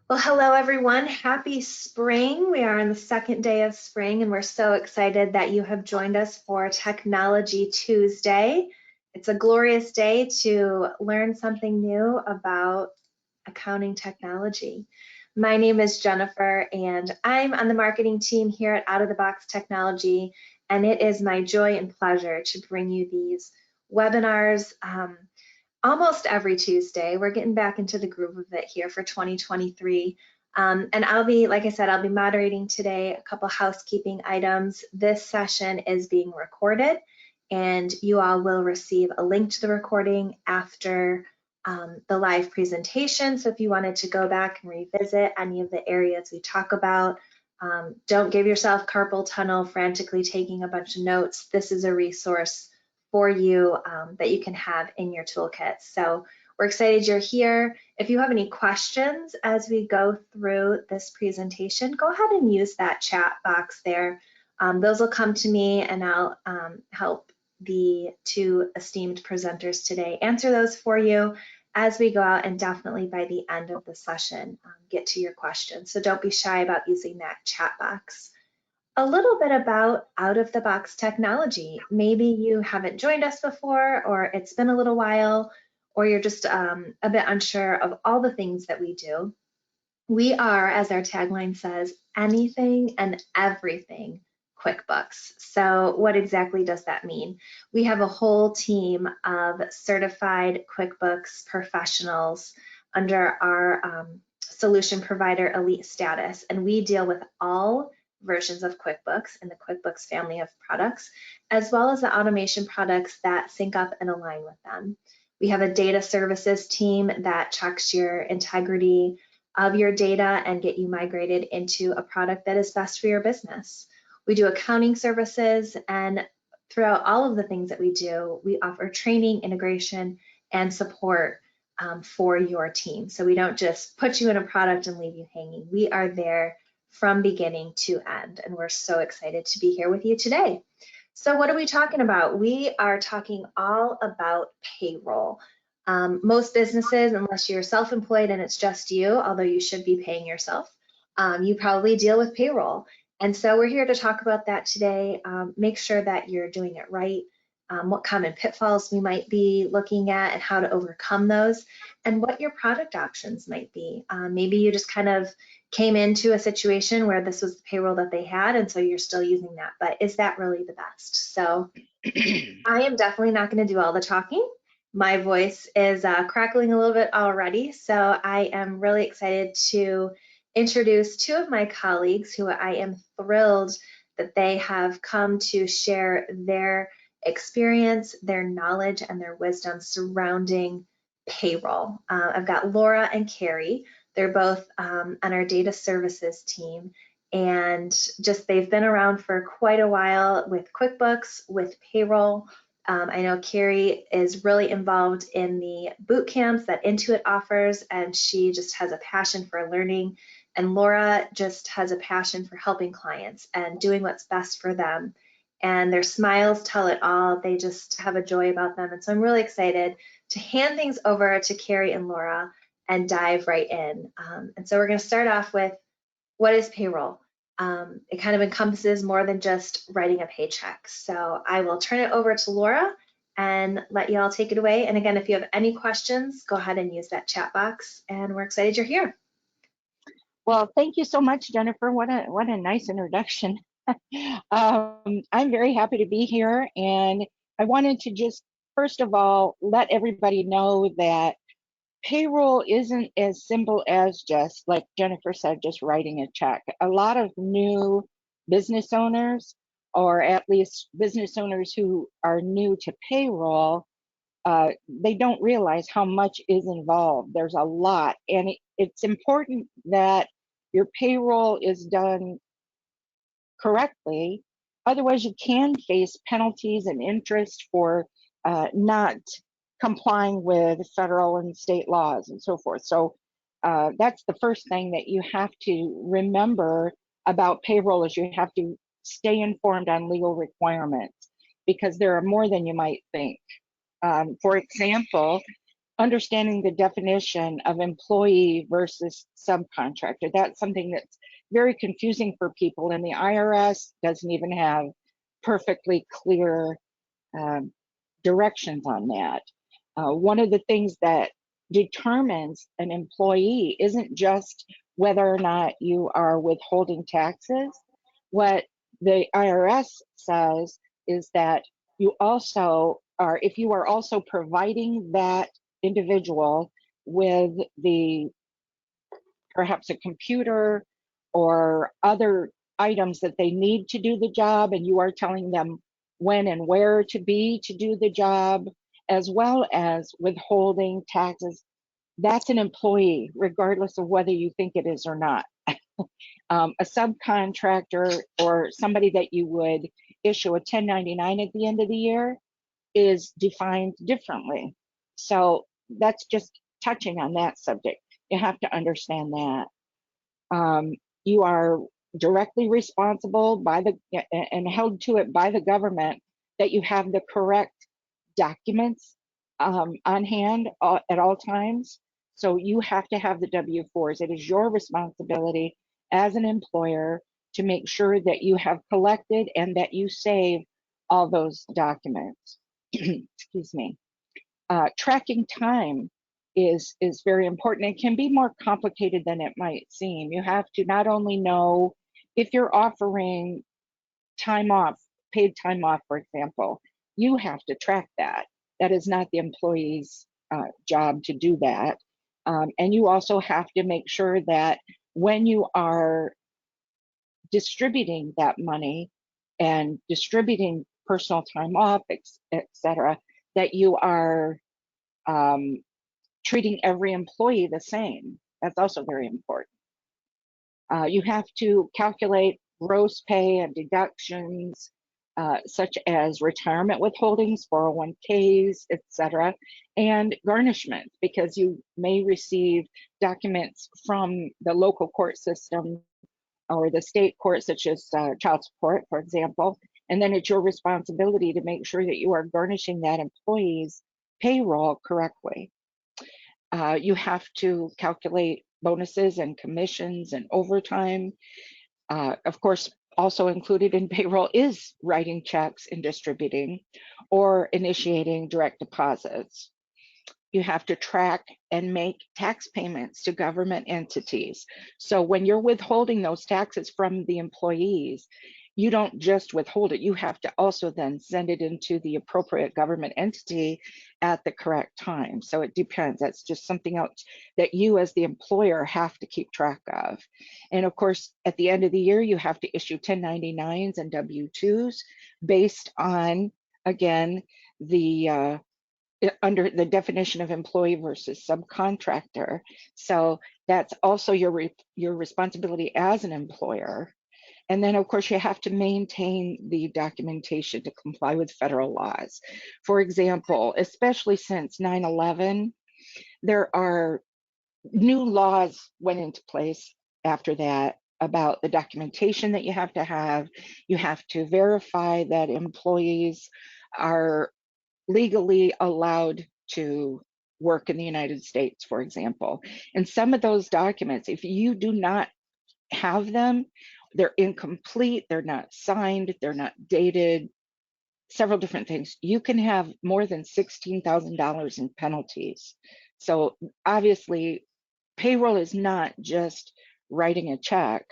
Well, hello everyone. Happy spring. We are on the second day of spring, and we're so excited that you have joined us for Technology Tuesday. It's a glorious day to learn something new about accounting technology. My name is Jennifer, and I'm on the marketing team here at Out of the Box Technology, and it is my joy and pleasure to bring you these webinars. Almost every Tuesday. We're getting back into the groove of it here for 2023. And I'll be, like I said, I'll be moderating today a couple housekeeping items. This session is being recorded, and you all will receive a link to the recording after the live presentation. So if you wanted to go back and revisit any of the areas we talk about, don't give yourself carpal tunnel frantically taking a bunch of notes. This is a resource for you that you can have in your toolkit. So we're excited you're here. If you have any questions as we go through this presentation, go ahead and use that chat box there. Those will come to me, and I'll help the two esteemed presenters today answer those for you as we go out, and definitely by the end of the session, get to your questions. So don't be shy about using that chat box. A little bit about out-of-the-box technology. Maybe you haven't joined us before, or it's been a little while, or you're just a bit unsure of all the things that we do. We are, as our tagline says, anything and everything QuickBooks. So what exactly does that mean? We have a whole team of certified QuickBooks professionals under our solution provider elite status, and we deal with all versions of QuickBooks and the QuickBooks family of products, as well as the automation products that sync up and align with them. We have a data services team that checks your integrity of your data and get you migrated into a product that is best for your business. We do accounting services, and throughout all of the things that we do, we offer training, integration, and support for your team. So we don't just put you in a product and leave you hanging. We are there from beginning to end, and we're so excited to be here with you today. So what are we talking about? We are talking all about payroll. Most businesses, unless you're self-employed and it's just you, although you should be paying yourself, you probably deal with payroll. And so we're here to talk about that today. Make sure that you're doing it right, what common pitfalls we might be looking at and how to overcome those, and what your product options might be. Maybe you just kind of came into a situation where this was the payroll that they had, and so you're still using that, but is that really the best? So I am definitely not going to do all the talking. My voice is crackling a little bit already, so I am really excited to introduce two of my colleagues who I am thrilled that they have come to share their experience, their knowledge, and their wisdom surrounding payroll. I've got Laura and Carrie. They're both on our data services team, and just they've been around for quite a while with QuickBooks, with payroll. I know Carrie is really involved in the boot camps that Intuit offers, and she just has a passion for learning. And Laura just has a passion for helping clients and doing what's best for them. And their smiles tell it all. They just have a joy about them. And so I'm really excited to hand things over to Carrie and Laura and dive right in. And so we're going to start off with, what is payroll? It kind of encompasses more than just writing a paycheck. So I will turn it over to Laura and let you all take it away. And again, if you have any questions, go ahead and use that chat box. And we're excited you're here. Well, thank you so much, Jennifer. What a nice introduction. I'm very happy to be here, and I wanted to just first of all let everybody know that payroll isn't as simple as just, like Jennifer said, just writing a check. A lot of new business owners, or at least business owners who are new to payroll, they don't realize how much is involved. There's a lot, and it's important that your payroll is done correctly. Otherwise, you can face penalties and interest for not complying with federal and state laws and so forth. So that's the first thing that you have to remember about payroll, is you have to stay informed on legal requirements, because there are more than you might think. For example, understanding the definition of employee versus subcontractor. That's something that's very confusing for people, and the IRS doesn't even have perfectly clear um, directions on that. One of the things that determines an employee isn't just whether or not you are withholding taxes. What the IRS says is that you also are, if you are also providing that individual with the perhaps a computer or other items that they need to do the job, and you are telling them when and where to be to do the job, as well as withholding taxes, that's an employee, regardless of whether you think it is or not. A subcontractor or somebody that you would issue a 1099 at the end of the year is defined differently. So that's just touching on that subject. You have to understand that. You are directly responsible by the and held to it by the government that you have the correct documents on hand at all times. So you have to have the W-4s. It is your responsibility as an employer to make sure that you have collected and that you save all those documents. Excuse me. Tracking time is very important. It can be more complicated than it might seem. You have to not only know if you're offering time off, paid time off, for example, you have to track that. That is not the employee's job to do that. And you also have to make sure that when you are distributing that money and distributing personal time off, et cetera, that you are um, treating every employee the same. That's also very important. You have to calculate gross pay and deductions, such as retirement withholdings, 401ks, etc., and garnishment, because you may receive documents from the local court system or the state court, such as child support, for example, and then it's your responsibility to make sure that you are garnishing that employee's payroll correctly. You have to calculate bonuses and commissions and overtime. Of course, also included in payroll is writing checks and distributing or initiating direct deposits. You have to track and make tax payments to government entities. So when you're withholding those taxes from the employees, you don't just withhold it, you have to also then send it into the appropriate government entity at the correct time. So it depends. That's just something else that you as the employer have to keep track of. And of course, at the end of the year, you have to issue 1099s and W-2s based on, again, the under the definition of employee versus subcontractor. So that's also your responsibility as an employer. And then, of course, you have to maintain the documentation to comply with federal laws. For example, especially since 9/11, there are new laws went into place after that about the documentation that you have to have. You have to verify that employees are legally allowed to work in the United States, for example. And some of those documents, if you do not have them, they're incomplete, they're not signed, they're not dated, several different things. You can have more than $16,000 in penalties. So obviously, payroll is not just writing a check,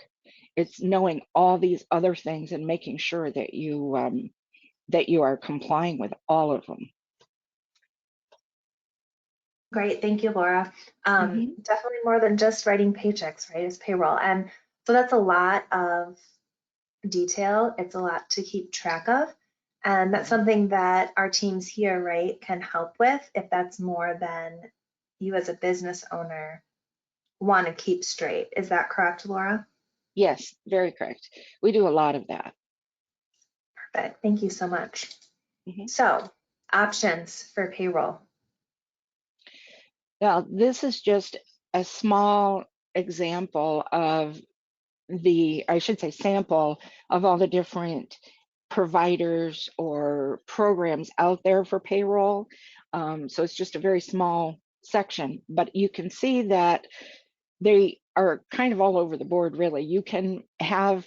it's knowing all these other things and making sure that you are complying with all of them. Great, thank you, Laura. Mhm. Definitely more than just writing paychecks, right? It's payroll. And so that's a lot of detail. It's a lot to keep track of. And that's something that our teams here, right, can help with if that's more than you as a business owner want to keep straight. Is that correct, Laura? Yes, very correct. We do a lot of that. Perfect. Thank you so much. Mhm. So, options for payroll. Now, this is just a small example of I should say, sample of all the different providers or programs out there for payroll. So it's just a very small section, but you can see that they are kind of all over the board, really. You can have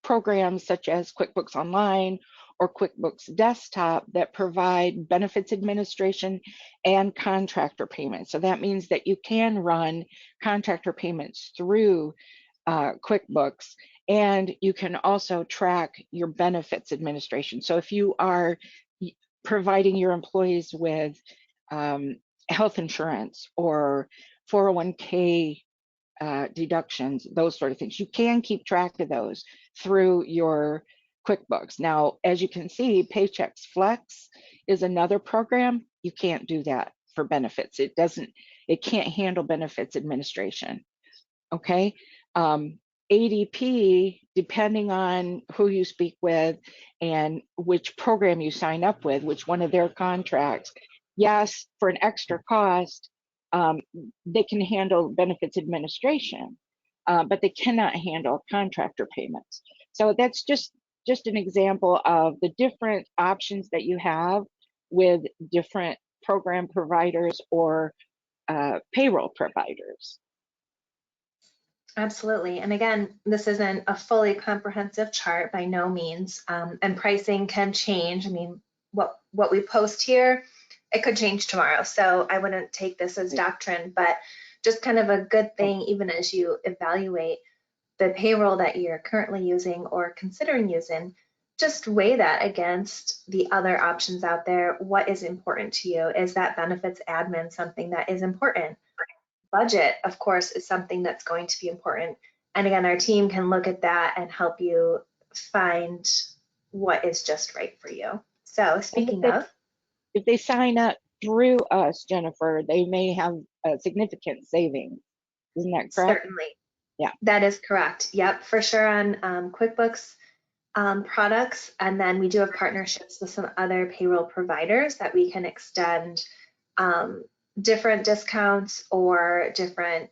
programs such as QuickBooks Online or QuickBooks Desktop that provide benefits administration and contractor payments. So that means that you can run contractor payments through QuickBooks, and you can also track your benefits administration. So if you are providing your employees with health insurance or 401k deductions, those sort of things, you can keep track of those through your QuickBooks. Now, as you can see, Paychex Flex is another program. You can't do that for benefits. It can't handle benefits administration. Okay. ADP, depending on who you speak with and which program you sign up with, which one of their contracts, yes, for an extra cost, they can handle benefits administration, but they cannot handle contractor payments. So that's just an example of the different options that you have with different program providers or payroll providers. Absolutely. And again, this isn't a fully comprehensive chart by no means, and pricing can change. I mean, what we post here, it could change tomorrow. So I wouldn't take this as doctrine, but just kind of a good thing, even as you evaluate the payroll that you're currently using or considering using, just weigh that against the other options out there. What is important to you? Is that benefits admin something that is important? Budget, of course, is something that's going to be important. And again, our team can look at that and help you find what is just right for you. So speaking of, if they sign up through us, Jennifer, they may have a significant savings. Isn't that correct? certainly, Yeah. that is correct. Yep, for sure on QuickBooks products. And then we do have partnerships with some other payroll providers that we can extend different discounts or different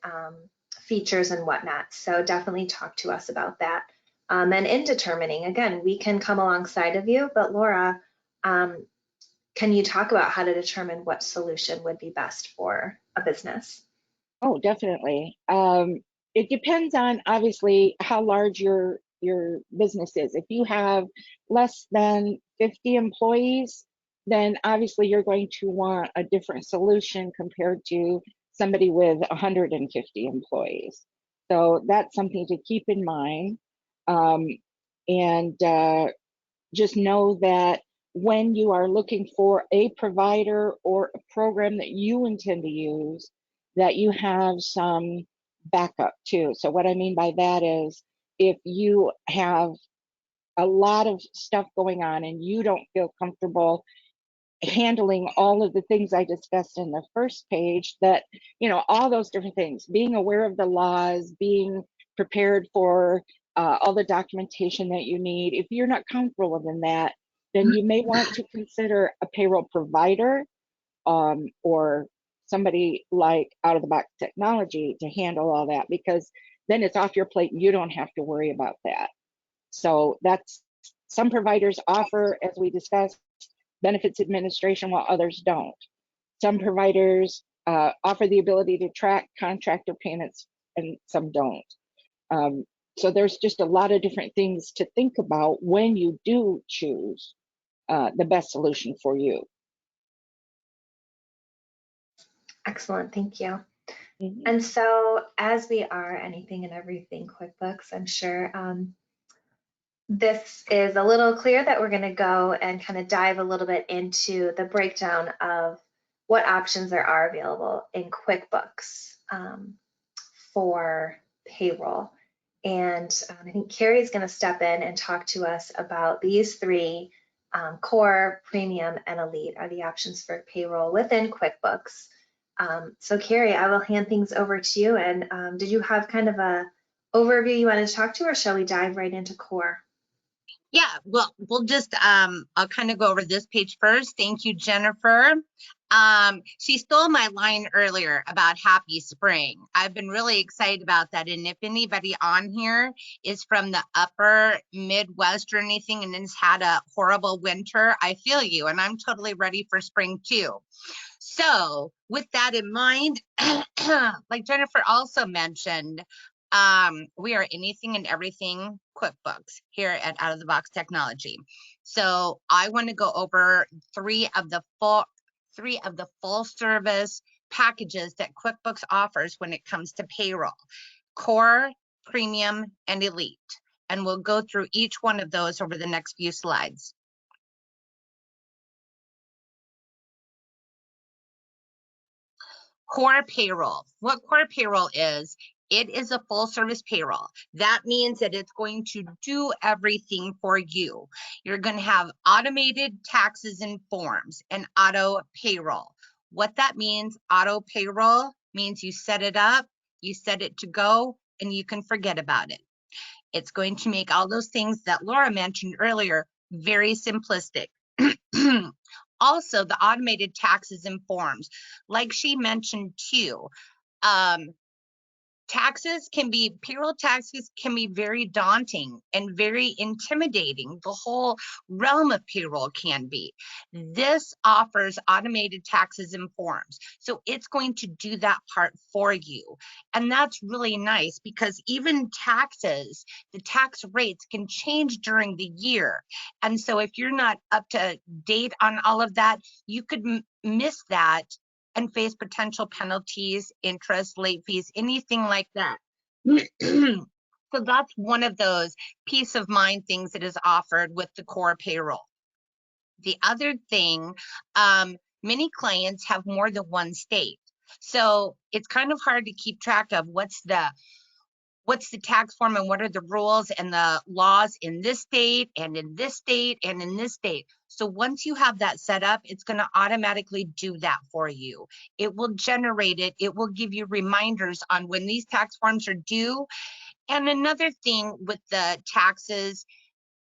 features and whatnot. So definitely talk to us about that. And in determining, again, we can come alongside of you, but Laura, can you talk about how to determine what solution would be best for a business? Oh, definitely. It depends on obviously how large your business is. If you have less than 50 employees, then obviously you're going to want a different solution compared to somebody with 150 employees. So that's something to keep in mind. And just know that when you are looking for a provider or a program that you intend to use, that you have some backup too. So what I mean by that is if you have a lot of stuff going on and you don't feel comfortable handling all of the things I discussed in the first page, that, all those different things, being aware of the laws, being prepared for all the documentation that you need. If you're not comfortable in that, then you may want to consider a payroll provider or somebody like Out of the Box Technology to handle all that, because then it's off your plate and you don't have to worry about that. So that's, some providers offer, as we discussed, benefits administration while others don't. Some providers offer the ability to track contractor payments and some don't. So there's just a lot of different things to think about when you do choose the best solution for you. Excellent, thank you. Mm-hmm. And so as we are anything and everything QuickBooks, I'm sure this is a little clear that we're going to go and kind of dive a little bit into the breakdown of what options there are available in QuickBooks for payroll. And I think Carrie is going to step in and talk to us about these three: core, premium, and elite are the options for payroll within QuickBooks. So Carrie, I will hand things over to you. And did you have kind of a overview you wanted to talk to, or shall we dive right into core? Yeah, well, we'll just, I'll kind of go over this page first. Thank you, Jennifer. She stole my line earlier about happy spring. I've been really excited about that. And if anybody on here is from the upper Midwest or anything and has had a horrible winter, I feel you, and I'm totally ready for spring too. So with that in mind, like Jennifer also mentioned, we are anything and everything QuickBooks here at Out of the Box Technology. So I want to go over three of the full service packages that QuickBooks offers when it comes to payroll: Core, Premium, and Elite. And we'll go through each one of those over the next few slides. Core payroll. What core payroll is, it is a full service payroll. That means that it's going to do everything for you. You're going to have automated taxes and forms and auto payroll. What that means, auto payroll means you set it up, you set it to go, and you can forget about it. It's going to make all those things that Laura mentioned earlier very simplistic. Also, the automated taxes and forms, like she mentioned too, payroll taxes can be very daunting and very intimidating. The whole realm of payroll can be. This offers automated taxes and forms. So it's going to do that part for you. And that's really nice because even taxes, the tax rates can change during the year. And so if you're not up to date on all of that, you could miss that and face potential penalties, interest, late fees, anything like that. So that's one of those peace of mind things that is offered with the core payroll. The other thing, many clients have more than one state. So it's kind of hard to keep track of what's the tax form and what are the rules and the laws in this state and in this state and in this state. So once you have that set up, it's going to automatically do that for you. It will generate it. It will give you reminders on when these tax forms are due. And another thing with the taxes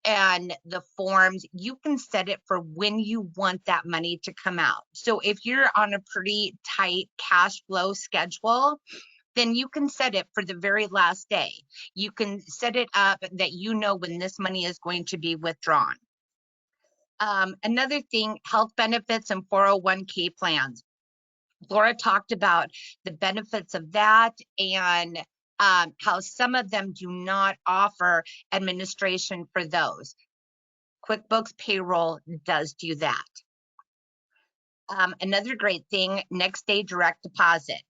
and the forms, you can set it for when you want that money to come out. So if you're on a pretty tight cash flow schedule, then you can set it for the very last day. You can set it up that you know when this money is going to be withdrawn. Another thing, health benefits and 401k plans. Laura talked about the benefits of that and how some of them do not offer administration for those. QuickBooks Payroll does do that. Another great thing, next day direct deposit.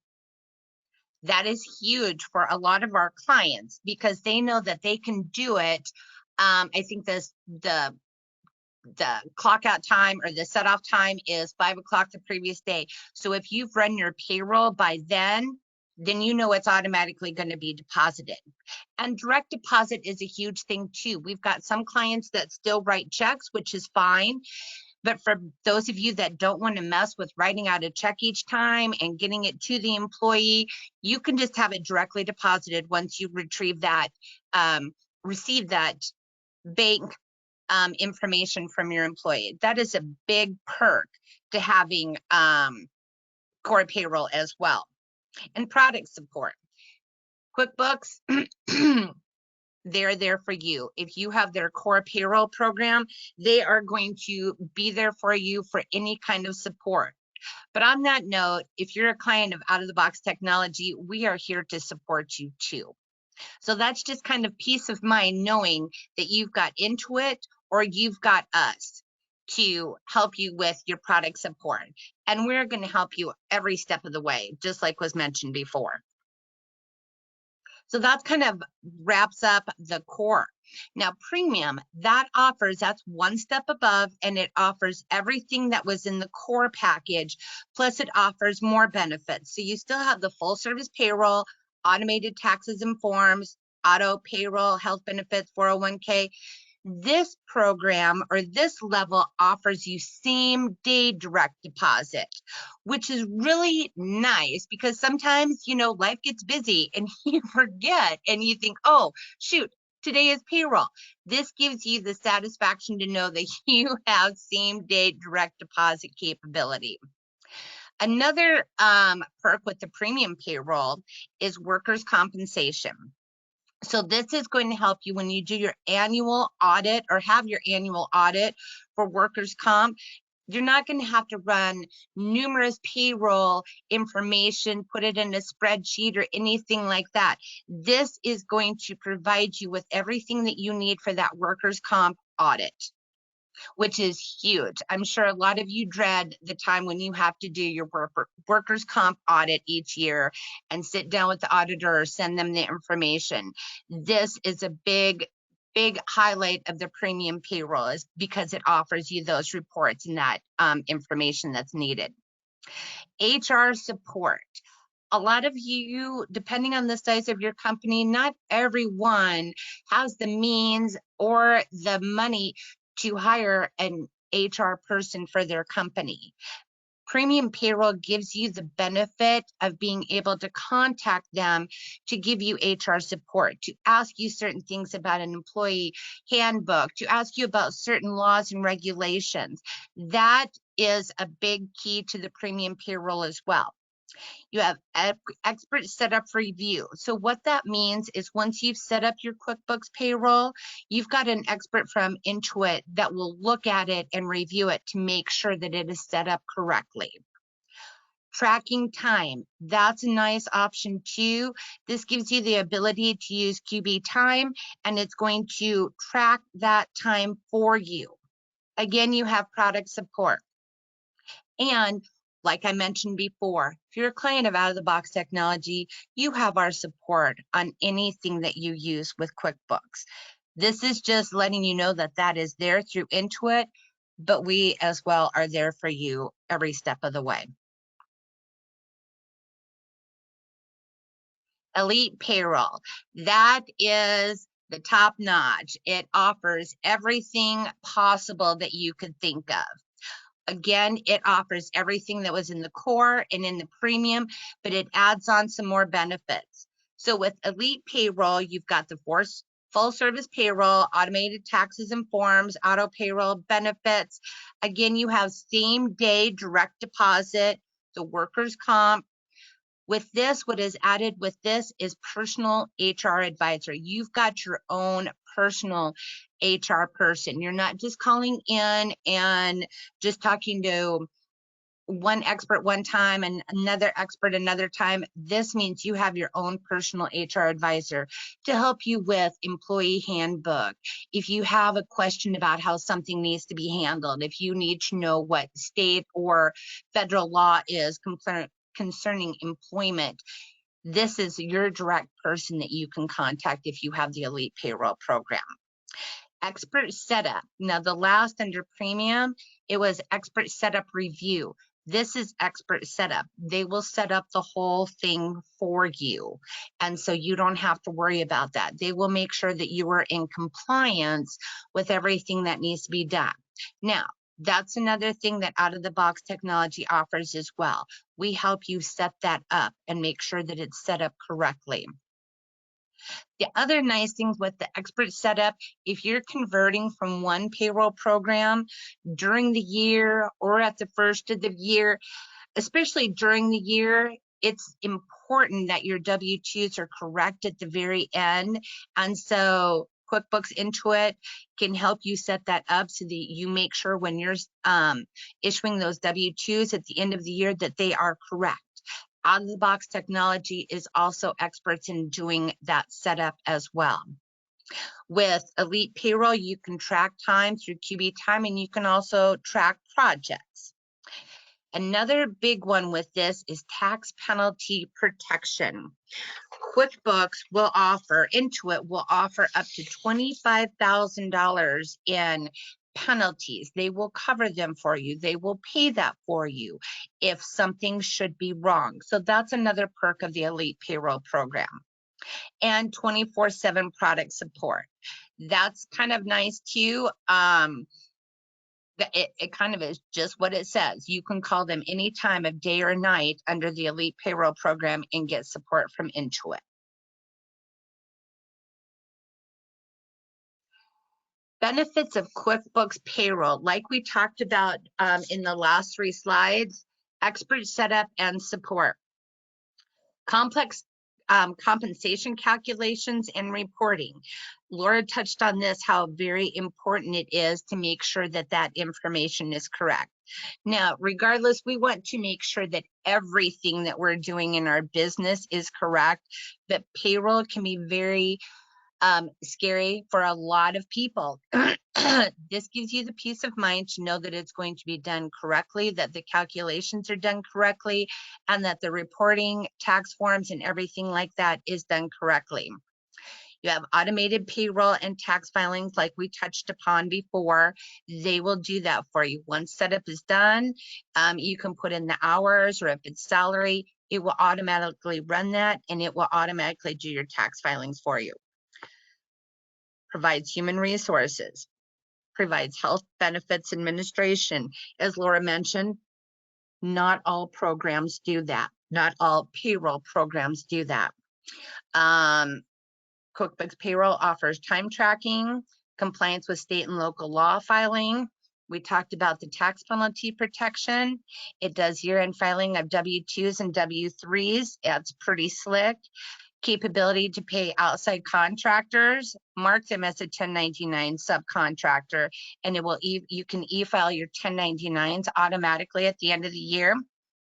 That is huge for a lot of our clients because they know that they can do it. I think the clock out time or the set off time is 5 o'clock the previous day. So if you've run your payroll by then you know it's automatically going to be deposited. And direct deposit is a huge thing too. We've got some clients that still write checks, which is fine. But for those of you that don't want to mess with writing out a check each time and getting it to the employee, you can just have it directly deposited once you receive that bank information from your employee. That is a big perk to having core payroll as well. And product support. QuickBooks, they're there for you. If you have their core payroll program, they are going to be there for you for any kind of support. But on that note, if you're a client of Out of the Box Technology, we are here to support you too. So that's just kind of peace of mind knowing that you've got Intuit or you've got us to help you with your product support. And we're going to help you every step of the way, just like was mentioned before. So that's kind of wraps up the core. Now, premium, that's one step above, and it offers everything that was in the core package, plus it offers more benefits. So you still have the full service payroll, automated taxes and forms, auto payroll, health benefits, 401k. This program or this level offers you same day direct deposit, which is really nice because sometimes, life gets busy and you forget and you think, oh, shoot, today is payroll. This gives you the satisfaction to know that you have same day direct deposit capability. Another perk with the premium payroll is workers' compensation. So this is going to help you when you do your annual audit or have your annual audit for workers' comp. You're not going to have to run numerous payroll information, put it in a spreadsheet or anything like that. This is going to provide you with everything that you need for that workers' comp audit, which is huge. I'm sure a lot of you dread the time when you have to do your workers' comp audit each year and sit down with the auditor or send them the information. This is a big highlight of the premium payroll, is because it offers you those reports and that information that's needed. HR support. A lot of you, depending on the size of your company, not everyone has the means or the money to hire an HR person for their company. Premium payroll gives you the benefit of being able to contact them to give you HR support, to ask you certain things about an employee handbook, to ask you about certain laws and regulations. That is a big key to the premium payroll as well. You have expert setup review. So what that means is once you've set up your QuickBooks payroll, you've got an expert from Intuit that will look at it and review it to make sure that it is set up correctly. Tracking time, that's a nice option too. This gives you the ability to use QB time, and it's going to track that time for you. Again, you have product support. And like I mentioned before, if you're a client of Out of the Box Technology, you have our support on anything that you use with QuickBooks. This is just letting you know that that is there through Intuit, but we as well are there for you every step of the way. Elite Payroll, that is the top notch. It offers everything possible that you could think of. Again, it offers everything that was in the core and in the premium, but it adds on some more benefits. So with Elite Payroll, you've got the full service payroll, automated taxes and forms, auto payroll benefits. Again, you have same day direct deposit, the workers' comp. With this, what is added with this is personal HR advisor. You've got your own personal HR person. You're not just calling in and just talking to one expert one time and another expert another time. This means you have your own personal HR advisor to help you with employee handbook. If you have a question about how something needs to be handled, if you need to know what state or federal law is concerning employment, this is your direct person that you can contact if you have the Elite Payroll program. Expert setup. Now the last under premium, it was expert setup review. This is expert setup. They will set up the whole thing for you. And so you don't have to worry about that. They will make sure that you are in compliance with everything that needs to be done. Now, that's another thing that Out of the Box Technology offers as well. We help you set that up and make sure that it's set up correctly. The other nice things with the expert setup, if you're converting from one payroll program during the year or at the first of the year, especially during the year, it's important that your W-2s are correct at the very end. And so QuickBooks Intuit can help you set that up so that you make sure when you're issuing those W-2s at the end of the year that they are correct. Out of the Box Technology is also experts in doing that setup as well. With Elite Payroll, you can track time through QB Time, and you can also track projects. Another big one with this is tax penalty protection. QuickBooks will offer, Intuit will offer up to $25,000 in penalties. They will cover them for you. They will pay that for you if something should be wrong. So that's another perk of the Elite Payroll program. And 24/7 product support. That's kind of nice too. It kind of is just what it says. You can call them any time of day or night under the Elite Payroll program and get support from Intuit. Benefits of QuickBooks Payroll, like we talked about in the last 3 slides, expert setup and support, complex compensation calculations and reporting. Laura touched on this, how very important it is to make sure that that information is correct. Now, regardless, we want to make sure that everything that we're doing in our business is correct, but payroll can be very scary for a lot of people. This gives you the peace of mind to know that it's going to be done correctly, that the calculations are done correctly, and that the reporting, tax forms, and everything like that is done correctly. You have automated payroll and tax filings like we touched upon before. They will do that for you. Once setup is done, you can put in the hours, or if it's salary, it will automatically run that, and it will automatically do your tax filings for you. Provides human resources, provides health benefits administration. As Laura mentioned, not all programs do that. Not all payroll programs do that. QuickBooks Payroll offers time tracking, compliance with state and local law filing. We talked about the tax penalty protection. It does year-end filing of W-2s and W-3s. It's pretty slick. Capability to pay outside contractors, mark them as a 1099 subcontractor, and it will you can e-file your 1099s automatically at the end of the year.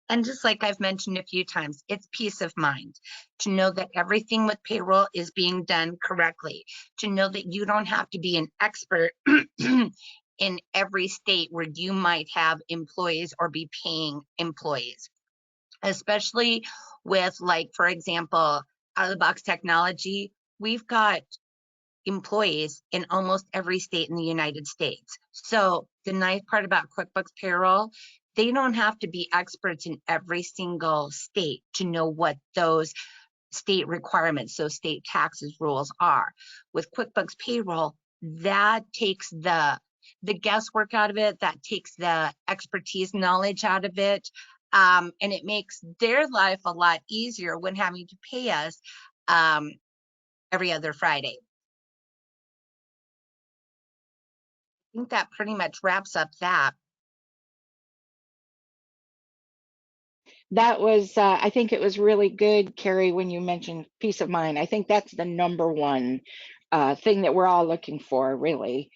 And just like I've mentioned a few times, it's peace of mind to know that everything with payroll is being done correctly, to know that you don't have to be an expert in every state where you might have employees or be paying employees, especially with, like, for example, out-of-the-box technology. We've got employees in almost every state in the United States. So the nice part about QuickBooks Payroll, they don't have to be experts in every single state to know what those state requirements, so state taxes rules are. With QuickBooks Payroll, that takes the guesswork out of it, that takes the expertise knowledge out of it, and it makes their life a lot easier when having to pay us every other Friday. I think that pretty much wraps up that. That was, I think it was really good, Carrie, when you mentioned peace of mind. I think that's the number one thing that we're all looking for, really.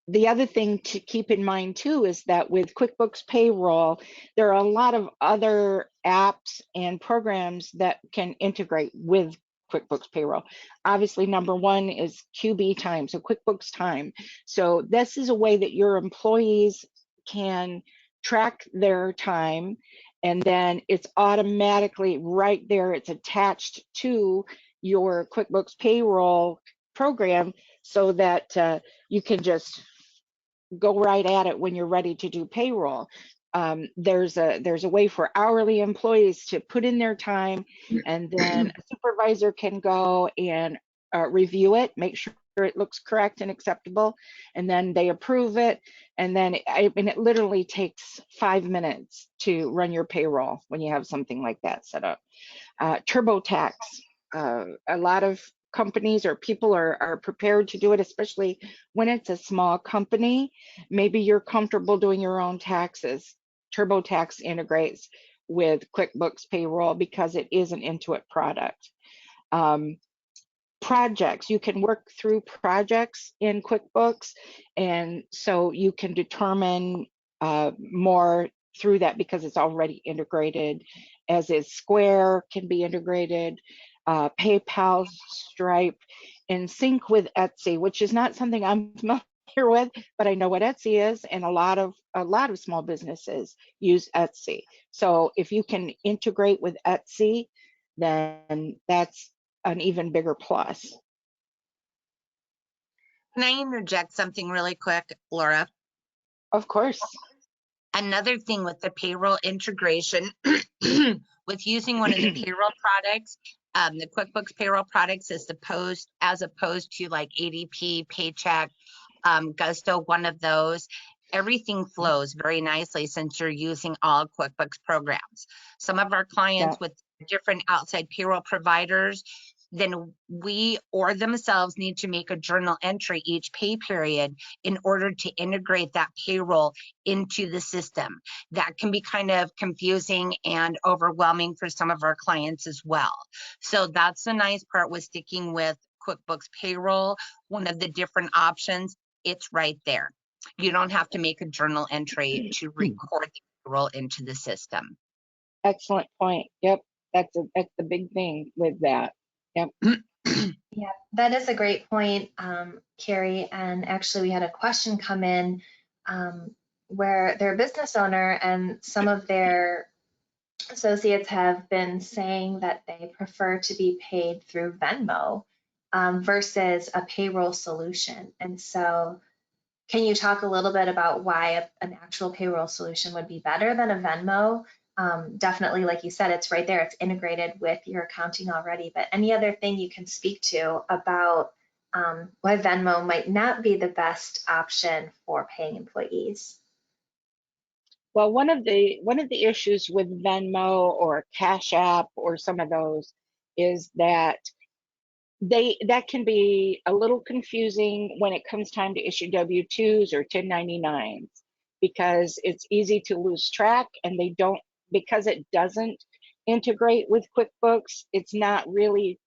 The other thing to keep in mind too is that with QuickBooks Payroll, there are a lot of other apps and programs that can integrate with QuickBooks Payroll. Obviously, number one is QB Time, so QuickBooks Time. So this is a way that your employees can track their time, and then it's automatically right there. It's attached to your QuickBooks Payroll program so that you can just go right at it when you're ready to do payroll. There's a way for hourly employees to put in their time, and then a supervisor can go and review it, make sure it looks correct and acceptable, and then they approve it. And then it literally takes 5 minutes to run your payroll when you have something like that set up. TurboTax, a lot of companies or people are prepared to do it, especially when it's a small company. Maybe you're comfortable doing your own taxes. TurboTax integrates with QuickBooks Payroll because it is an Intuit product. Projects, you can work through projects in QuickBooks, and so you can determine more through that because it's already integrated, as is Square can be integrated, PayPal, Stripe, and sync with Etsy, which is not something I'm familiar with, but I know what Etsy is, and a lot of small businesses use Etsy. So if you can integrate with Etsy, then that's an even bigger plus. Can I interject something really quick, Laura? Of course. Another thing with the payroll integration, with using one of the payroll products, the QuickBooks payroll products, as opposed to like ADP, Paycheck, Gusto, one of those, everything flows very nicely since you're using all QuickBooks programs. Some of our clients with different outside payroll providers, then we or themselves need to make a journal entry each pay period in order to integrate that payroll into the system. That can be kind of confusing and overwhelming for some of our clients as well. So that's the nice part with sticking with QuickBooks Payroll. One of the different options, it's right there. You don't have to make a journal entry to record the payroll into the system. Excellent point. Yep, that's the big thing with that. Yep. Yeah, that is a great point, Carrie. And actually, we had a question come in where they're a business owner and some of their associates have been saying that they prefer to be paid through Venmo versus a payroll solution. And so, can you talk a little bit about why an actual payroll solution would be better than a Venmo? Definitely, like you said, it's right there. It's integrated with your accounting already. But any other thing you can speak to about why Venmo might not be the best option for paying employees? Well, one of the issues with Venmo or Cash App or some of those is that that can be a little confusing when it comes time to issue W-2s or 1099s because it's easy to lose track, and they don't, because it doesn't integrate with QuickBooks, it's not really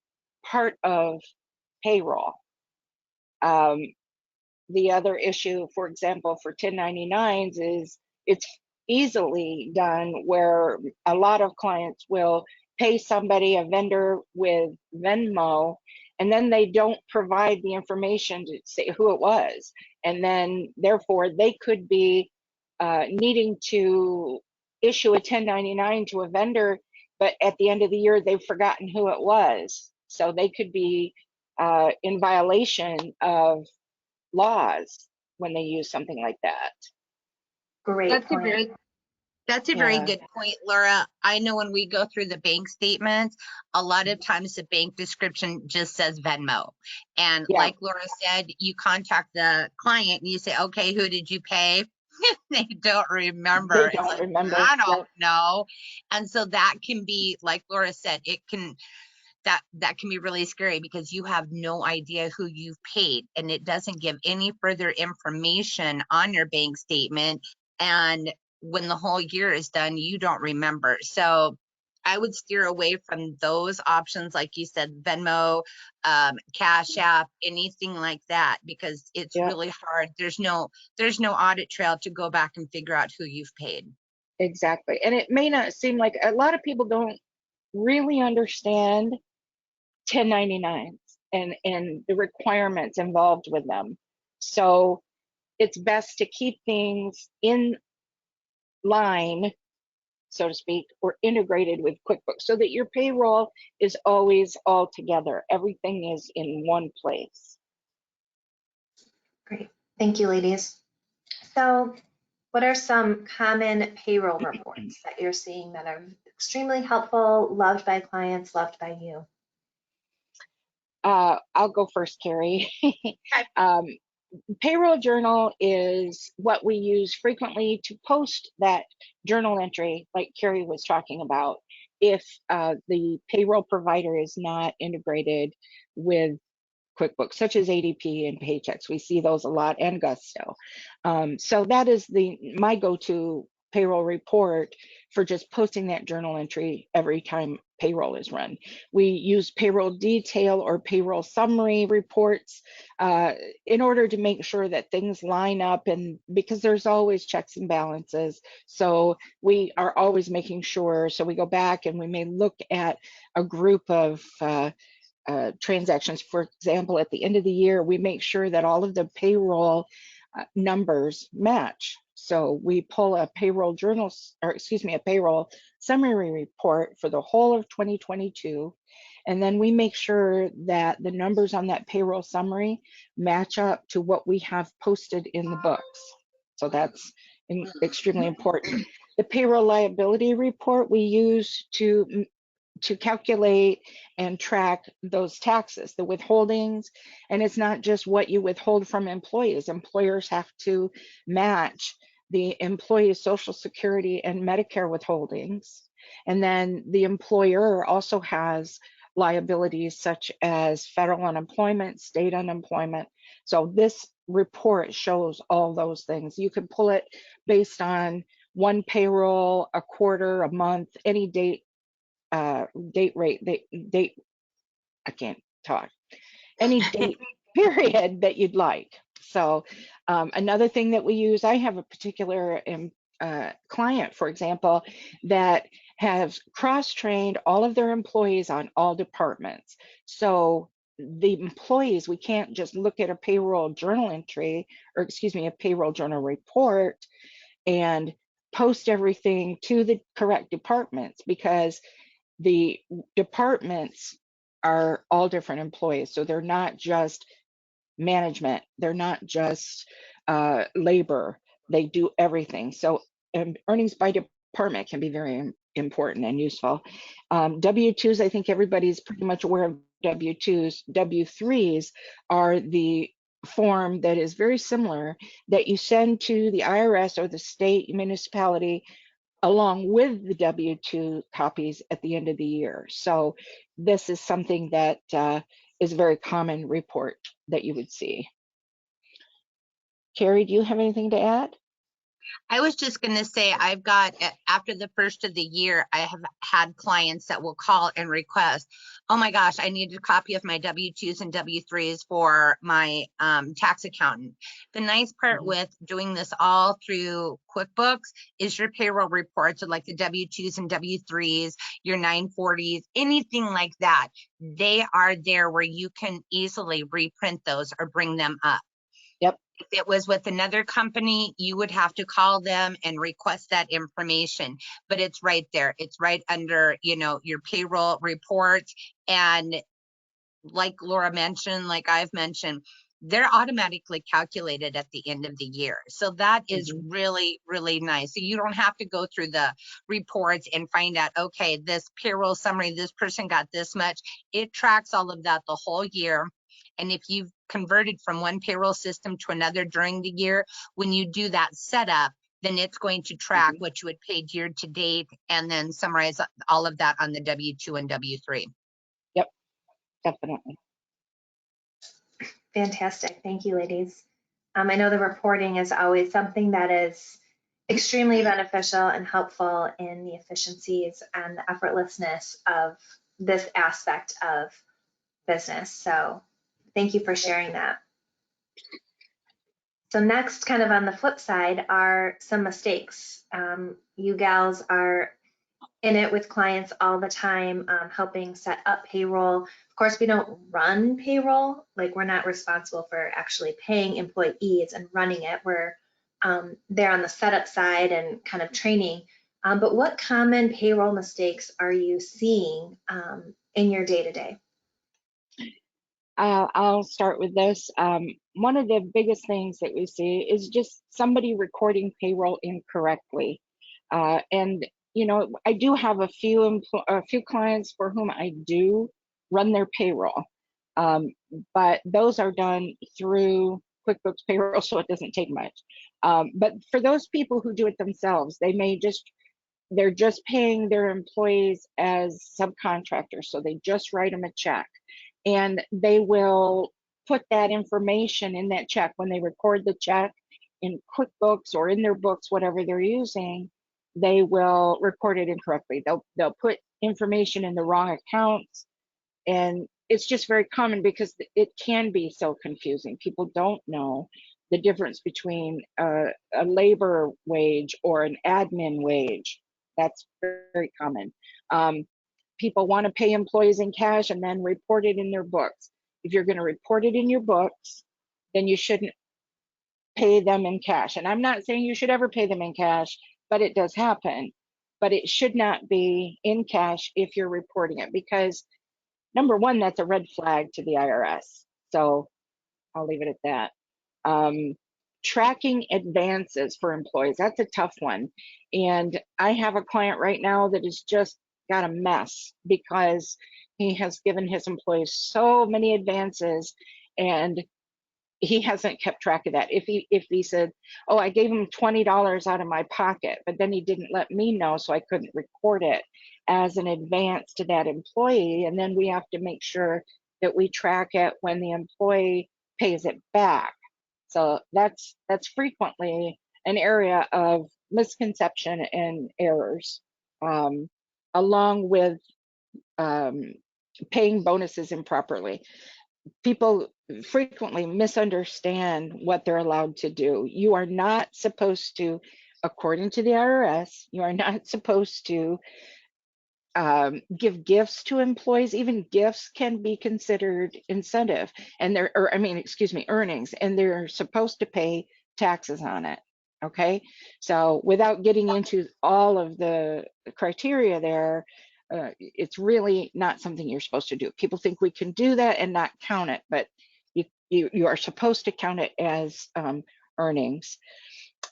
part of payroll. The other issue, for example, for 1099s is it's easily done where a lot of clients will pay somebody, a vendor, with Venmo, and then they don't provide the information to say who it was. And then therefore they could be needing to issue a 1099 to a vendor, but at the end of the year they've forgotten who it was. So they could be in violation of laws when they use something like that. Great That's a point. very That's a very Yeah. good point, Laura. I know when we go through the bank statements, a lot of times the bank description just says Venmo. And Yeah. like Laura said, you contact the client and you say, okay, who did you pay? They don't remember. They It's don't like, remember. I don't Yep. know. And so that can be, like Laura said, that can be really scary because you have no idea who you've paid, and it doesn't give any further information on your bank statement. And when the whole year is done, you don't remember. So I would steer away from those options, like you said, Venmo, Cash App, anything like that, because it's Yep. really hard. There's no audit trail to go back and figure out who you've paid. Exactly. And it may not seem like a lot of people don't really understand 1099s and the requirements involved with them. So it's best to keep things in line, so to speak, or integrated with QuickBooks so that your payroll is always all together. Everything is in one place. Great. Thank you, ladies. So, what are some common payroll reports that you're seeing that are extremely helpful, loved by clients, loved by you? I'll go first, Carrie. um, Payroll journal is what we use frequently to post that journal entry, like Carrie was talking about, if the payroll provider is not integrated with QuickBooks, such as ADP and Paychex. We see those a lot, and Gusto. So that is my go-to payroll report for just posting that journal entry every time payroll is run. We use payroll detail or payroll summary reports in order to make sure that things line up, and because there's always checks and balances. So we are always making sure, so we go back and we may look at a group of transactions. For example, at the end of the year, we make sure that all of the payroll numbers match. So we pull a payroll journal, or excuse me, a payroll summary report for the whole of 2022. And then we make sure that the numbers on that payroll summary match up to what we have posted in the books. So that's extremely important. The payroll liability report we use to calculate and track those taxes, the withholdings. And it's not just what you withhold from employees. Employers have to match the employee's Social Security and Medicare withholdings. And then the employer also has liabilities such as federal unemployment, state unemployment. So this report shows all those things. You can pull it based on one payroll, a quarter, a month, any date, date rate, date, I can't talk, any date period that you'd like. So another thing that we use, I have a particular client, for example, that has cross-trained all of their employees on all departments. So the employees, we can't just look at a payroll journal entry, or excuse me, a payroll journal report and post everything to the correct departments, because the departments are all different employees. So they're not just management, they're not just labor, they do everything. So earnings by department can be very important and useful. W-2s, I think everybody's pretty much aware of W-2s. W-3s are the form that is very similar that you send to the IRS or the state municipality along with the W-2 copies at the end of the year. So this is something that is a very common report that you would see. Carrie, do you have anything to add? I was just going to say, I've got, after the first of the year, I have had clients that will call and request, oh my gosh, I need a copy of my W-2s and W-3s for my tax accountant. The nice part with doing this all through QuickBooks is your payroll reports, like the W-2s and W-3s, your 940s, anything like that. They are there where you can easily reprint those or bring them up. Yep. If it was with another company, you would have to call them and request that information, but it's right there. It's right under, you know, your payroll report. And like Laura mentioned, like I've mentioned, they're automatically calculated at the end of the year. So that is really, really nice. So you don't have to go through the reports and find out, okay, this payroll summary, this person got this much. It tracks all of that the whole year. And if you've converted from one payroll system to another during the year, when you do that setup, then it's going to track what you had paid year to date and then summarize all of that on the W-2 and W-3. Yep, definitely. Fantastic. Thank you, ladies. I know the reporting is always something that is extremely beneficial and helpful in the efficiencies and the effortlessness of this aspect of business. So thank you for sharing that. So next, kind of on the flip side, are some mistakes. You gals are in it with clients all the time, helping set up payroll. Of course, we don't run payroll, like we're not responsible for actually paying employees and running it. We're there on the setup side and kind of training. But what common payroll mistakes are you seeing in your day-to-day? I'll start with this. One of the biggest things that we see is just somebody recording payroll incorrectly. And you know, I do have a few clients for whom I do run their payroll, but those are done through QuickBooks Payroll, so it doesn't take much. But for those people who do it themselves, they're just paying their employees as subcontractors, so they just write them a check. And they will put that information in that check when they record the check in QuickBooks or in their books, whatever they're using. They will record it incorrectly. They'll put information in the wrong accounts, and it's just very common because it can be so confusing. People don't know the difference between a labor wage or an admin wage. That's very common. People want to pay employees in cash and then report it in their books. If you're going to report it in your books, then you shouldn't pay them in cash. And I'm not saying you should ever pay them in cash, but it does happen. But it should not be in cash if you're reporting it, because number one, that's a red flag to the IRS. So I'll leave it at that. Tracking advances for employees, that's a tough one. And I have a client right now that is just got a mess because he has given his employees so many advances, and he hasn't kept track of that. If he said, oh, I gave him $20 out of my pocket, but then he didn't let me know, so I couldn't record it as an advance to that employee, and then we have to make sure that we track it when the employee pays it back. So that's frequently an area of misconception and errors, along with paying bonuses improperly. People frequently misunderstand what they're allowed to do. You are not supposed to, according to the IRS, you are not supposed to give gifts to employees. Even gifts can be considered incentive, and they're, or I mean, excuse me, earnings, and they're supposed to pay taxes on it. Okay, so without getting into all of the criteria there, it's really not something you're supposed to do. People think we can do that and not count it, but you are supposed to count it as earnings.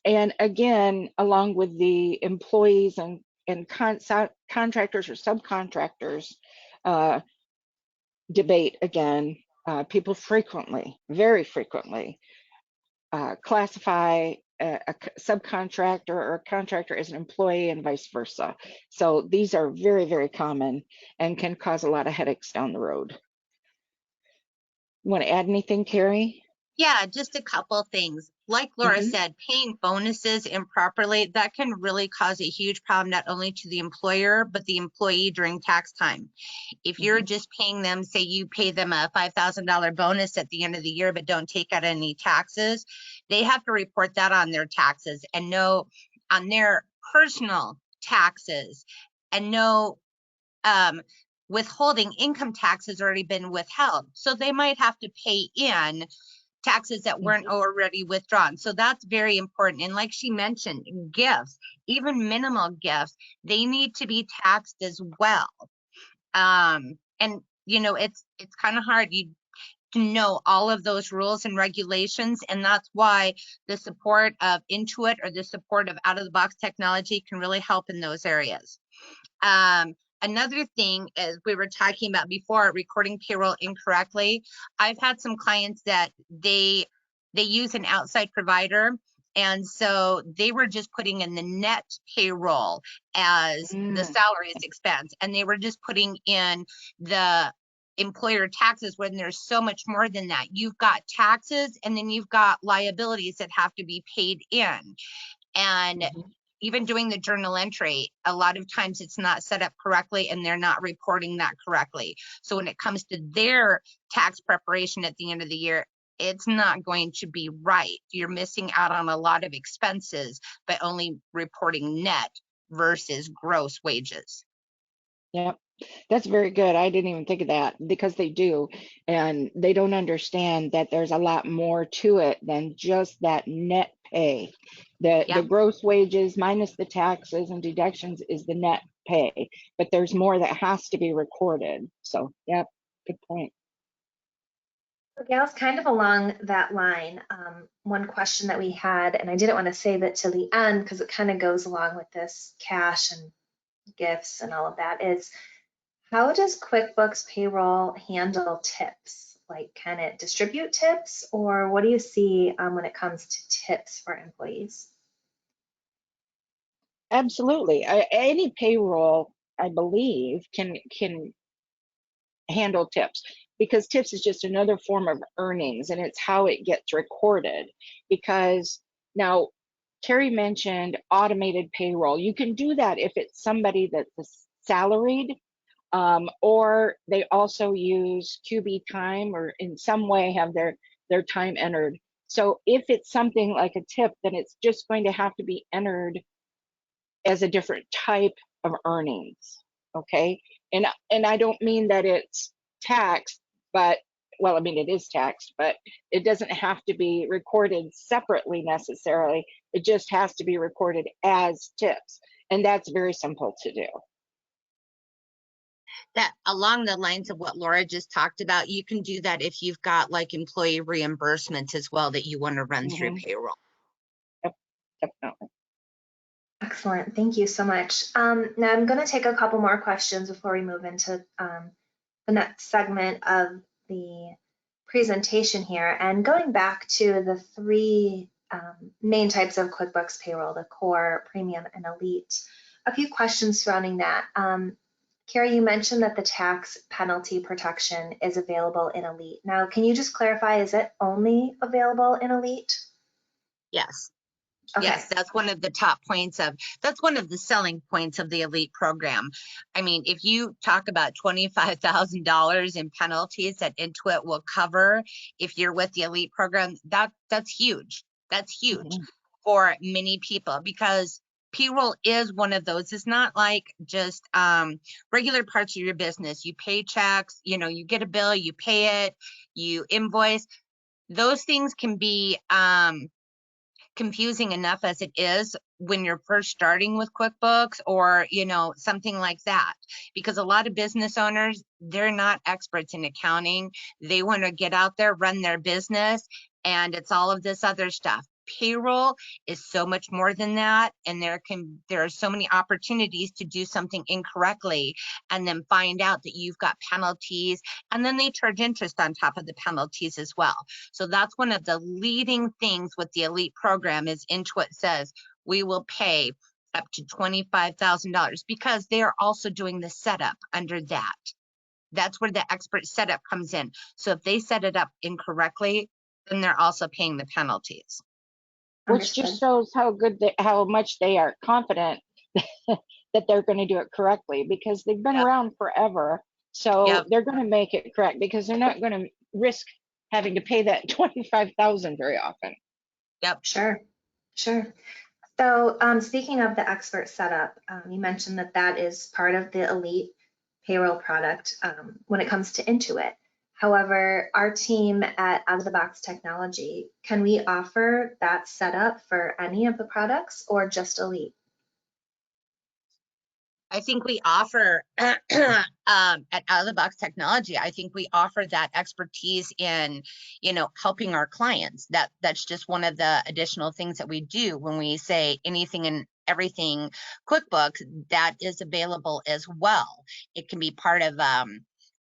And again, along with the employees and contractors or subcontractors debate again, people frequently, very frequently, classify a subcontractor or a contractor as an employee and vice versa. So these are very, very common and can cause a lot of headaches down the road. You want to add anything, Carrie? Yeah, just a couple things. Like Laura said, paying bonuses improperly, that can really cause a huge problem, not only to the employer, but the employee during tax time. If you're just paying them, say you pay them a $5,000 bonus at the end of the year, but don't take out any taxes, they have to report that on their taxes and know on their personal taxes, and know withholding income tax has already been withheld. So they might have to pay in taxes that weren't already withdrawn. So that's very important. And like she mentioned, gifts, even minimal gifts, they need to be taxed as well. And you know, it's kind of hard to know all of those rules and regulations, and that's why the support of Intuit or the support of out-of-the-box technology can really help in those areas. Another thing, as we were talking about before, recording payroll incorrectly. I've had some clients that they use an outside provider, and so they were just putting in the net payroll as the salaries expense, and they were just putting in the employer taxes when there's so much more than that. You've got taxes, and then you've got liabilities that have to be paid in. And even doing the journal entry, a lot of times it's not set up correctly and they're not reporting that correctly. So when it comes to their tax preparation at the end of the year, it's not going to be right. You're missing out on a lot of expenses by only reporting net versus gross wages. Yep. That's very good. I didn't even think of that, because they do, and they don't understand that there's a lot more to it than just that net pay. The gross wages minus the taxes and deductions is the net pay, but there's more that has to be recorded. So, yep, good point. Gals, kind of along that line, one question that we had, and I didn't want to save it till the end because it kind of goes along with this cash and gifts and all of that, is how does QuickBooks Payroll handle tips? Like, can it distribute tips, or what do you see when it comes to tips for employees? Absolutely. Any payroll, I believe, can handle tips, because tips is just another form of earnings, and it's how it gets recorded. Because now, Terry mentioned automated payroll. You can do that if it's somebody that's salaried, or they also use QB time, or in some way have their time entered. So if it's something like a tip, then it's just going to have to be entered as a different type of earnings. Okay, and I don't mean that it's taxed, but, well, I mean, it is taxed, but it doesn't have to be recorded separately necessarily. It just has to be recorded as tips, and that's very simple to do. That along the lines of what Laura just talked about, you can do that if you've got like employee reimbursements as well that you want to run through payroll. Yep, definitely. Excellent. Thank you so much. Now I'm going to take a couple more questions before we move into the next segment of the presentation here. And going back to the three main types of QuickBooks Payroll, the Core, Premium, and Elite, a few questions surrounding that. Carrie, you mentioned that the tax penalty protection is available in Elite. Now, can you just clarify, is it only available in Elite? Yes. Okay. Yes, that's one of the top points that's one of the selling points of the Elite program. I mean, if you talk about $25,000 in penalties that Intuit will cover if you're with the Elite program, that's huge. That's huge for many people, because payroll is one of those. It's not like just regular parts of your business. You pay checks, you get a bill, you pay it, you invoice. Those things can be confusing enough as it is when you're first starting with QuickBooks, or something like that, because a lot of business owners, they're not experts in accounting. They want to get out there, run their business, and it's all of this other stuff. Payroll is so much more than that, and there are so many opportunities to do something incorrectly and then find out that you've got penalties, and then they charge interest on top of the penalties as well. So that's one of the leading things with the Elite program is Intuit says we will pay up to $25,000, because they are also doing the setup under that. That's where the expert setup comes in. So if they set it up incorrectly, then they're also paying the penalties. Which just shows how much they are confident that they're going to do it correctly, because they've been around forever. So they're going to make it correct, because they're not going to risk having to pay that $25,000 very often. Yep. Sure. So speaking of the expert setup, you mentioned that is part of the Elite payroll product when it comes to Intuit. However, our team at Out of the Box Technology, can we offer that setup for any of the products or just Elite? I think we offer at Out of the Box Technology, I think we offer that expertise in, helping our clients. That's just one of the additional things that we do when we say anything and everything QuickBooks, that is available as well. It can be part of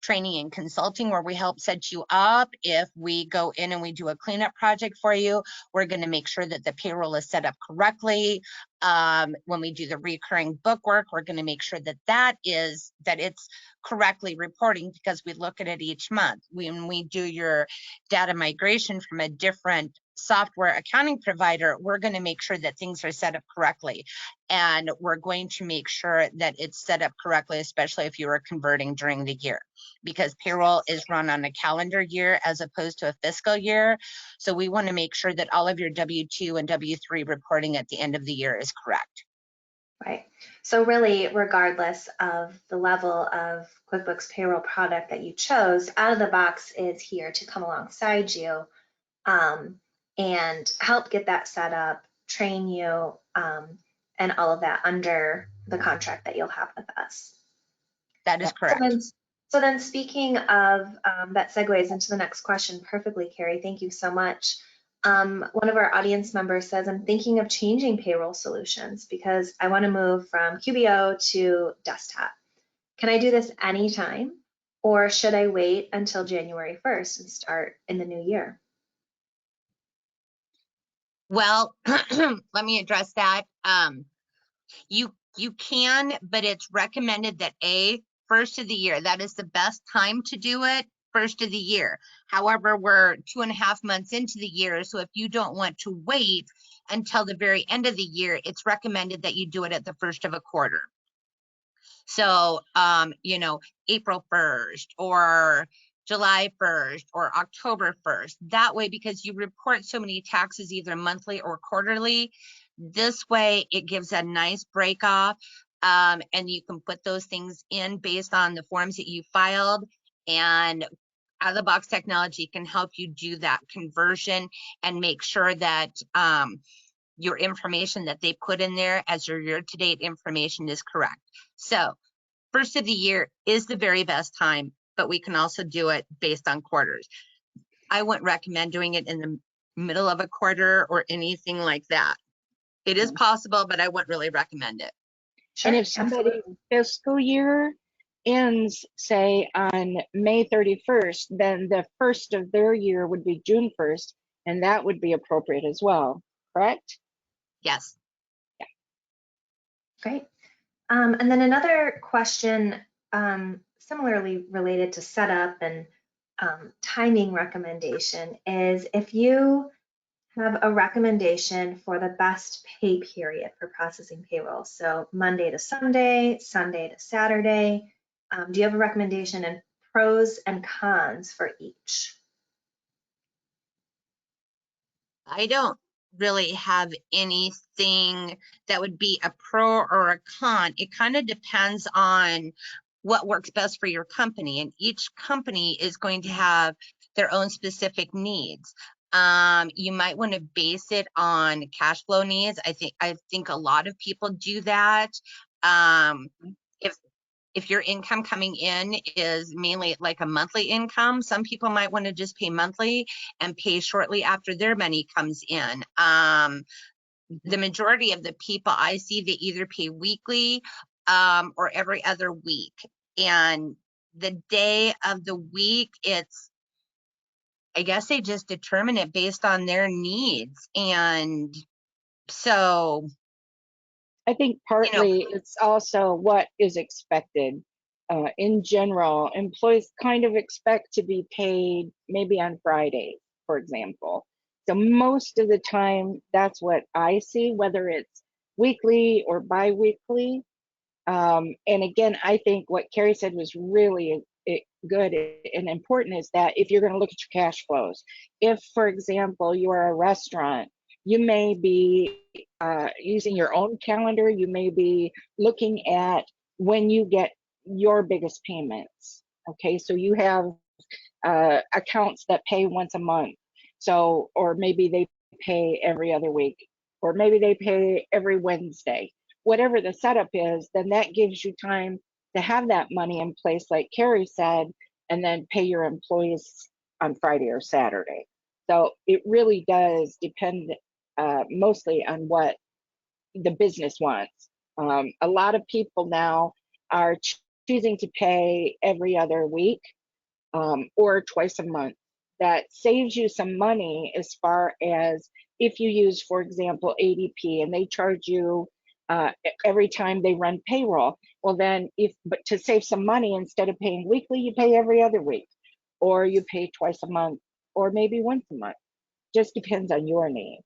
training and consulting, where we help set you up. If we go in and we do a cleanup project for you, we're going to make sure that the payroll is set up correctly. When we do the recurring bookwork, we're going to make sure that it's correctly reporting, because we look at it each month. When we do your data migration from a different software accounting provider, we're going to make sure that things are set up correctly, and we're going to make sure that it's set up correctly, especially if you are converting during the year, because payroll is run on a calendar year as opposed to a fiscal year. So we want to make sure that all of your W-2 and W-3 reporting at the end of the year is correct. Right. So really, regardless of the level of QuickBooks Payroll product that you chose, Out of the Box is here to come alongside you and help get that set up, train you, and all of that under the contract that you'll have with us. That is correct. So then speaking of, that segues into the next question perfectly, Carrie. Thank you so much. One of our audience members says, I'm thinking of changing payroll solutions because I want to move from QBO to desktop. Can I do this anytime, or should I wait until January 1st and start in the new year? Well, let me address that. You can, but it's recommended that first of the year, that is the best time to do it, first of the year. However, we're 2.5 months into the year, so if you don't want to wait until the very end of the year, it's recommended that you do it at the first of a quarter. So, April 1st or July 1st or October 1st. That way, because you report so many taxes either monthly or quarterly, this way it gives a nice break off, and you can put those things in based on the forms that you filed, and Out of the Box Technology can help you do that conversion and make sure that your information that they put in there as your year-to-date information is correct. So first of the year is the very best time, but we can also do it based on quarters. I wouldn't recommend doing it in the middle of a quarter or anything like that. It is possible, but I wouldn't really recommend it. Sure, and if somebody's fiscal year ends, say, on May 31st, then the first of their year would be June 1st, and that would be appropriate as well, correct? Yes. Great. And then another question, similarly related to setup and timing recommendation, is if you have a recommendation for the best pay period for processing payroll, so Monday to Sunday, Sunday to Saturday, do you have a recommendation and pros and cons for each? I don't really have anything that would be a pro or a con. It kind of depends on what works best for your company, and each company is going to have their own specific needs. You might want to base it on cash flow needs. I think a lot of people do that. If if your income coming in is mainly like a monthly income, some people might want to just pay monthly and pay shortly after their money comes in. The majority of the people I see, they either pay weekly or every other week. And the day of the week, I guess they just determine it based on their needs. And so, I think partly it's also what is expected. In general, employees kind of expect to be paid maybe on Fridays, for example. So most of the time, that's what I see, whether it's weekly or bi-weekly. And again, I think what Carrie said was really good and important is that if you're going to look at your cash flows, if, for example, you are a restaurant, you may be using your own calendar, you may be looking at when you get your biggest payments. Okay, so you have accounts that pay once a month. So, or maybe they pay every other week, or maybe they pay every Wednesday. Whatever the setup is, then that gives you time to have that money in place, like Carrie said, and then pay your employees on Friday or Saturday. So it really does depend mostly on what the business wants. A lot of people now are choosing to pay every other week or twice a month. That saves you some money as far as if you use, for example, ADP and they charge you every time they run payroll. Well, then, but to save some money, instead of paying weekly, you pay every other week, or you pay twice a month, or maybe once a month. Just depends on your needs.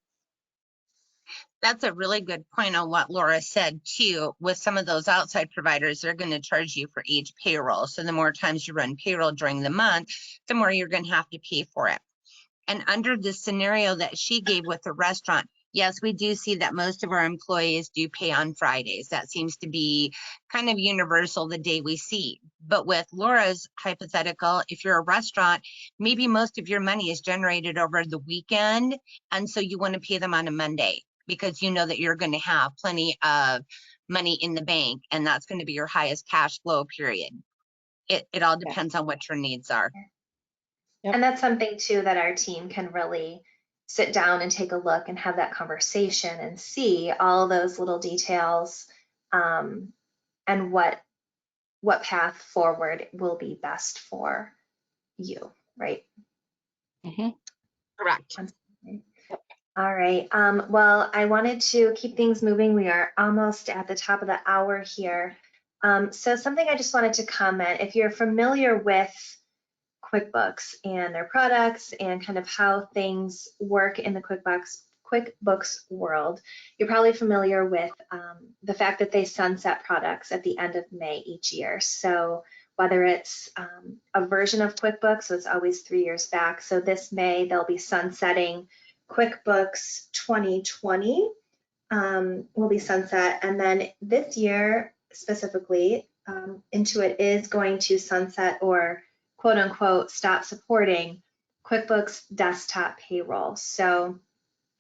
that's a really good point on what Laura said too. With some of those outside providers, they're going to charge you for each payroll. So the more times you run payroll during the month, the more you're going to have to pay for it. And under the scenario that she gave with the restaurant, yes, we do see that most of our employees do pay on Fridays. That seems to be kind of universal the day we see. But with Laura's hypothetical, if you're a restaurant, maybe most of your money is generated over the weekend. And so you want to pay them on a Monday because you know that you're going to have plenty of money in the bank and that's going to be your highest cash flow period. It all depends on what your needs are. Yep. And that's something too that our team can really sit down and take a look and have that conversation and see all those little details and what path forward will be best for you, right? Mm-hmm. Correct. All right. Well, I wanted to keep things moving. We are almost at the top of the hour here. So something I just wanted to comment, if you're familiar with QuickBooks and their products and kind of how things work in the QuickBooks world, you're probably familiar with the fact that they sunset products at the end of May each year. So whether it's a version of QuickBooks, so it's always 3 years back. So this May, they'll be sunsetting QuickBooks 2020 will be sunset. And then this year specifically, Intuit is going to sunset or quote unquote stop supporting QuickBooks Desktop Payroll. So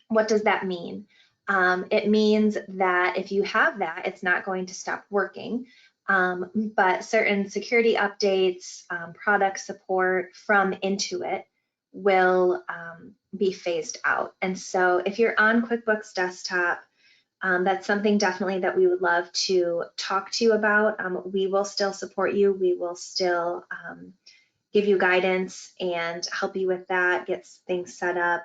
what does that mean? It means that if you have that, it's not going to stop working, but certain security updates, product support from Intuit will be phased out. And so if you're on QuickBooks Desktop, that's something definitely that we would love to talk to you about. We will still support you. We will still give you guidance and help you with that, get things set up,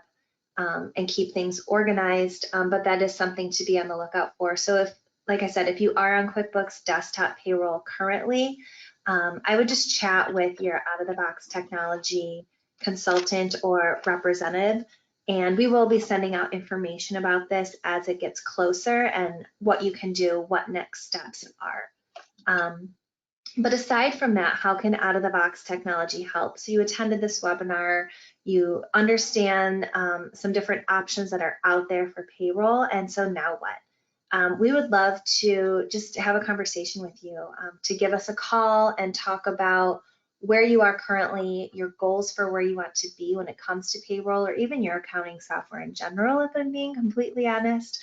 and keep things organized. But that is something to be on the lookout for. So if, like I said, if you are on QuickBooks Desktop Payroll currently, I would just chat with your out-of-the-box technology consultant or representative, and we will be sending out information about this as it gets closer and what you can do, what next steps are. But aside from that, how can out-of-the-box technology help? So you attended this webinar, you understand some different options that are out there for payroll, and so now what? We would love to just have a conversation with you, to give us a call and talk about where you are currently, your goals for where you want to be when it comes to payroll, or even your accounting software in general, if I'm being completely honest,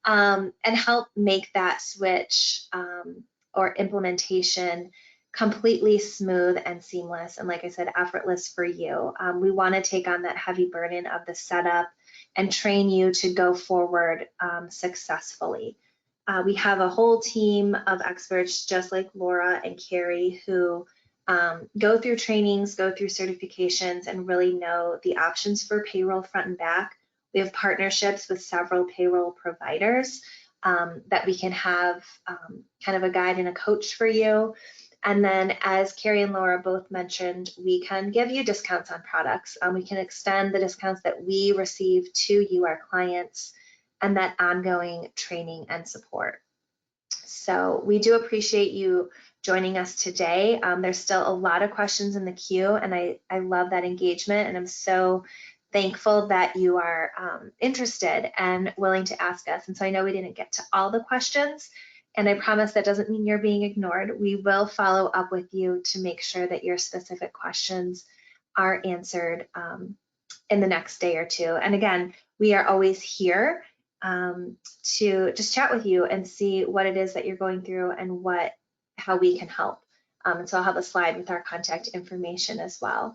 and help make that switch or implementation completely smooth and seamless, and like I said, effortless for you. We want to take on that heavy burden of the setup and train you to go forward successfully. We have a whole team of experts just like Laura and Carrie who go through trainings, go through certifications, and really know the options for payroll front and back. We have partnerships with several payroll providers that we can have kind of a guide and a coach for you. And then, as Carrie and Laura both mentioned, we can give you discounts on products. We can extend the discounts that we receive to you, our clients, and that ongoing training and support. So we do appreciate you joining us today. There's still a lot of questions in the queue, and I love that engagement, and I'm so thankful that you are interested and willing to ask us. And so I know we didn't get to all the questions, and I promise that doesn't mean you're being ignored. We will follow up with you to make sure that your specific questions are answered in the next day or two. And again, we are always here to just chat with you and see what it is that you're going through and how we can help. And so I'll have a slide with our contact information as well.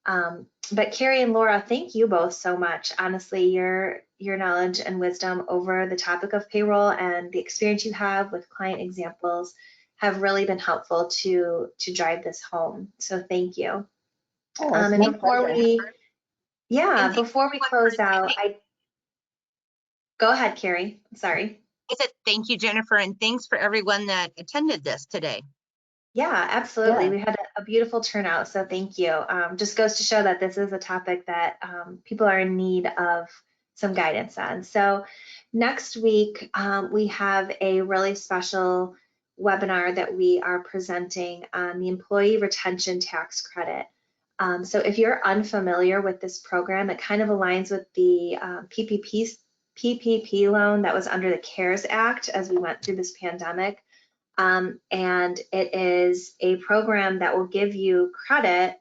But Carrie and Laura, thank you both so much. Honestly, your knowledge and wisdom over the topic of payroll and the experience you have with client examples have really been helpful to drive this home. So thank you. And before we close out, go ahead, Carrie. Sorry. I said thank you, Jennifer, and thanks for everyone that attended this today. Yeah, absolutely. Yeah. We had a beautiful turnout, so thank you. Just goes to show that this is a topic that people are in need of some guidance on. So next week, we have a really special webinar that we are presenting on the Employee Retention Tax Credit. So if you're unfamiliar with this program, it kind of aligns with the PPP loan that was under the CARES Act as we went through this pandemic. And it is a program that will give you credit,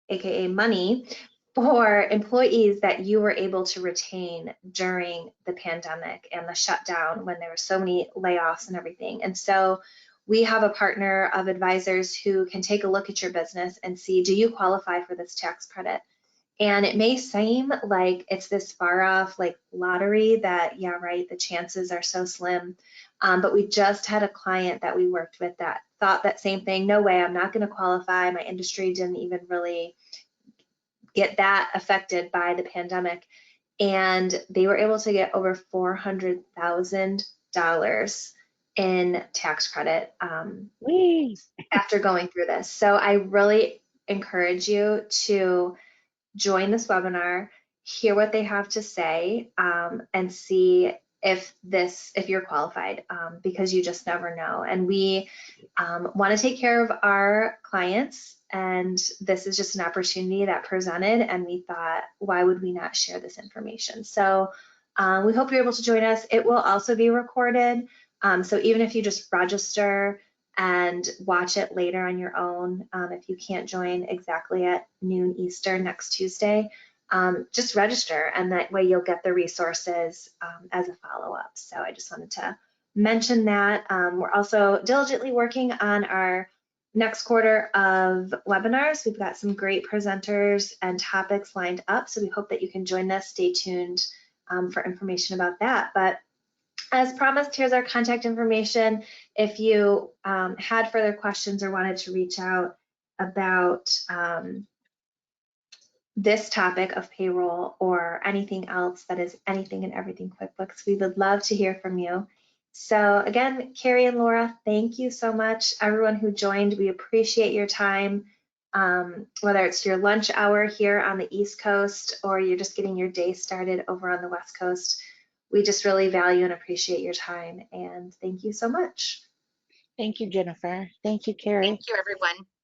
aka money, for employees that you were able to retain during the pandemic and the shutdown when there were so many layoffs and everything. And so we have a partner of advisors who can take a look at your business and see, do you qualify for this tax credit? And it may seem like it's this far off, like lottery that, yeah, right, the chances are so slim. But we just had a client that we worked with that thought that same thing. No way, I'm not going to qualify. My industry didn't even really get that affected by the pandemic. And they were able to get over $400,000 in tax credit after going through this. So I really encourage you to join this webinar, hear what they have to say, and see if you're qualified, because you just never know. And we want to take care of our clients, and this is just an opportunity that presented, and we thought, why would we not share this information? So we hope you're able to join us. It will also be recorded, so even if you just register and watch it later on your own, if you can't join exactly at noon Eastern next Tuesday, just register, and that way you'll get the resources as a follow-up. So I just wanted to mention that. We're also diligently working on our next quarter of webinars. We've got some great presenters and topics lined up, so we hope that you can join us. Stay tuned for information about that. But As promised, here's our contact information. If you had further questions or wanted to reach out about this topic of payroll or anything else that is anything and everything QuickBooks, we would love to hear from you. So again, Carrie and Laura, thank you so much. Everyone who joined, we appreciate your time. Whether it's your lunch hour here on the East Coast or you're just getting your day started over on the West Coast, we just really value and appreciate your time. And thank you so much. Thank you, Jennifer. Thank you, Carrie. Thank you, everyone.